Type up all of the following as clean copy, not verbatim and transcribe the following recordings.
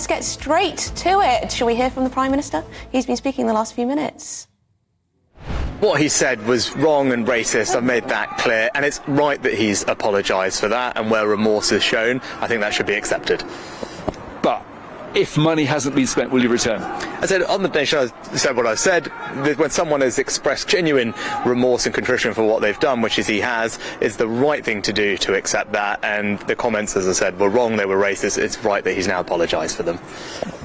let's get straight to it. Shall we hear from the Prime Minister? He's been speaking the last few minutes. What he said was wrong and racist. I've made that clear, and it's right that he's apologised for that, and where remorse is shown, I think that should be accepted. But if money hasn't been spent, will you return? I said on the Nation, I said what I've said, that when someone has expressed genuine remorse and contrition for what they've done, which is he has, it's the right thing to do to accept that, and the comments, as I said, were wrong, they were racist. It's right that he's now apologised for them.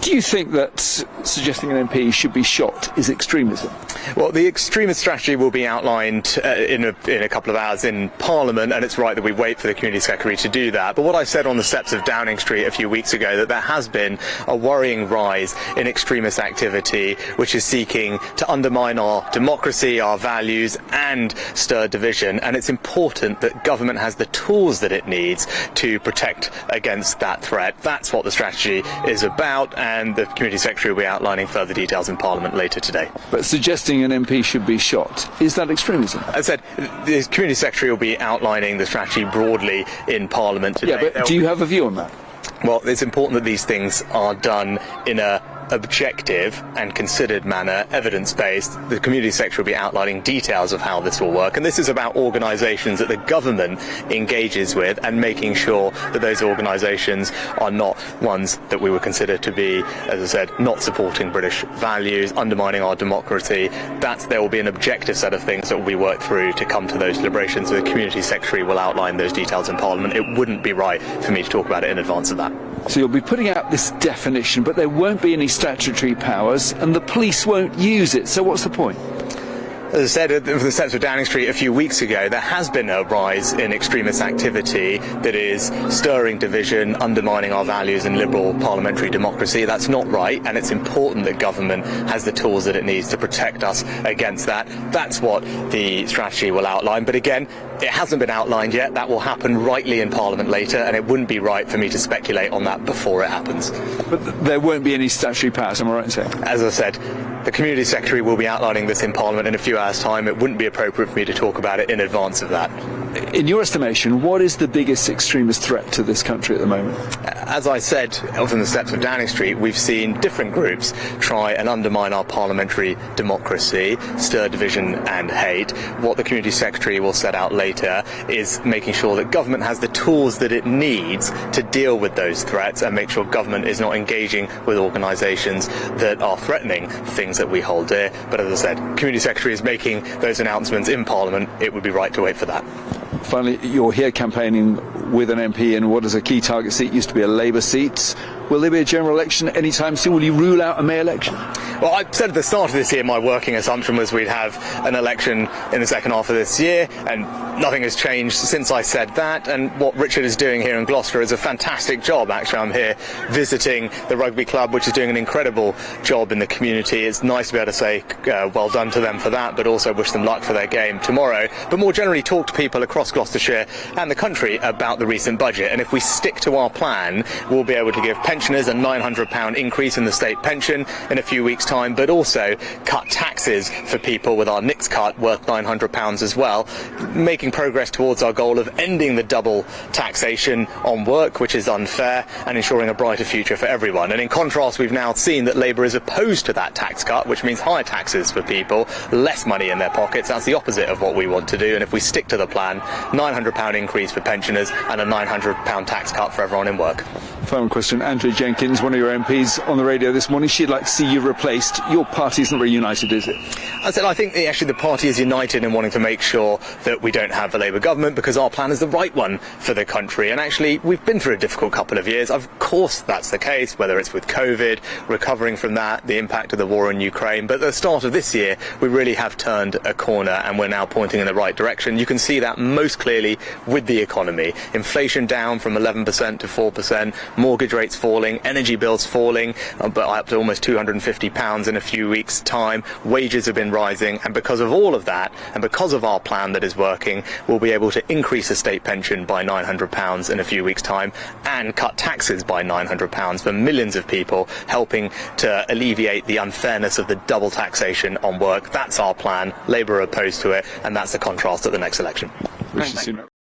Do you think that suggesting an MP should be shot is extremism? Well, the extremist strategy will be outlined in a couple of hours in Parliament, and it's right that we wait for the Community Secretary to do that. But what I said on the steps of Downing Street a few weeks ago, that there has been a worrying rise in extremist activity which is seeking to undermine our democracy, our values, and stir division. And it's important that government has the tools that it needs to protect against that threat. That's what the strategy is about, and the Community Secretary will be outlining further details in Parliament later today. But suggesting an MP should be shot, is that extremism? As I said, the Community Secretary will be outlining the strategy broadly in Parliament today. Yeah, but do you have a view on that? Well, it's important that these things are done in a objective and considered manner, evidence-based. The Community Secretary will be outlining details of how this will work, and this is about organisations that the government engages with and making sure that those organisations are not ones that we would consider to be, as I said, not supporting British values, undermining our democracy. There will be an objective set of things that will be worked through to come to those deliberations. So the Community Secretary will outline those details in Parliament. It wouldn't be right for me to talk about it in advance of that. So you'll be putting out this definition, but there won't be any statutory powers, and the police won't use it. So what's the point? As I said at the steps of Downing Street a few weeks ago, there has been a rise in extremist activity that is stirring division, undermining our values and liberal parliamentary democracy. That's not right, and it's important that government has the tools that it needs to protect us against that. That's what the strategy will outline. But again, it hasn't been outlined yet. That will happen rightly in Parliament later, and it wouldn't be right for me to speculate on that before it happens. But there won't be any statutory powers, am I right in saying? As I said, the Community Secretary will be outlining this in Parliament in a few hours' time. It wouldn't be appropriate for me to talk about it in advance of that. In your estimation, what is the biggest extremist threat to this country at the moment? As I said from the steps of Downing Street, we've seen different groups try and undermine our parliamentary democracy, stir division and hate. What the Community Secretary will set out later is making sure that government has the tools that it needs to deal with those threats and make sure government is not engaging with organisations that are threatening things that we hold dear. But as I said, Community Secretary is making those announcements in Parliament. It would be right to wait for that. Finally, you're here campaigning with an MP in what is a key target seat, used to be a Labour seat. Will there be a general election anytime soon? Will you rule out a May election? Well, I said at the start of this year my working assumption was we'd have an election in the second half of this year, and nothing has changed since I said that. And what Richard is doing here in Gloucester is a fantastic job. Actually, I'm here visiting the rugby club, which is doing an incredible job in the community. It's nice to be able to say well done to them for that, but also wish them luck for their game tomorrow. But more generally, talk to people across Gloucestershire and the country about the recent budget. And if we stick to our plan, we'll be able to give pensioners a £900 increase in the state pension in a few weeks' time, but also cut taxes for people with our NICS cut worth £900 as well, making progress towards our goal of ending the double taxation on work, which is unfair, and ensuring a brighter future for everyone. And in contrast, we've now seen that Labour is opposed to that tax cut, which means higher taxes for people, less money in their pockets. That's the opposite of what we want to do. And if we stick to the plan, £900 increase for pensioners and a £900 tax cut for everyone in work. Final question. Andrea Jenkins, one of your MPs, on the radio this morning, she'd like to see you replaced. Your party isn't very united, is it? I said I think actually the party is united in wanting to make sure that we don't have a Labour government, because our plan is the right one for the country. And actually, we've been through a difficult couple of years. Of course that's the case, whether it's with COVID, recovering from that, the impact of the war in Ukraine. But at the start of this year, we really have turned a corner, and we're now pointing in the right direction. You can see that most clearly with the economy. Inflation down from 11% to 4%, mortgage rates falling, energy bills falling, but up to almost £250 in a few weeks' time. Wages have been rising, and because of all of that, and because of our plan that is working, we'll be able to increase the state pension by £900 in a few weeks' time and cut taxes by £900 for millions of people, helping to alleviate the unfairness of the double taxation on work. That's our plan. Labour are opposed to it, and that's the contrast at the next election. Rishi Sunak.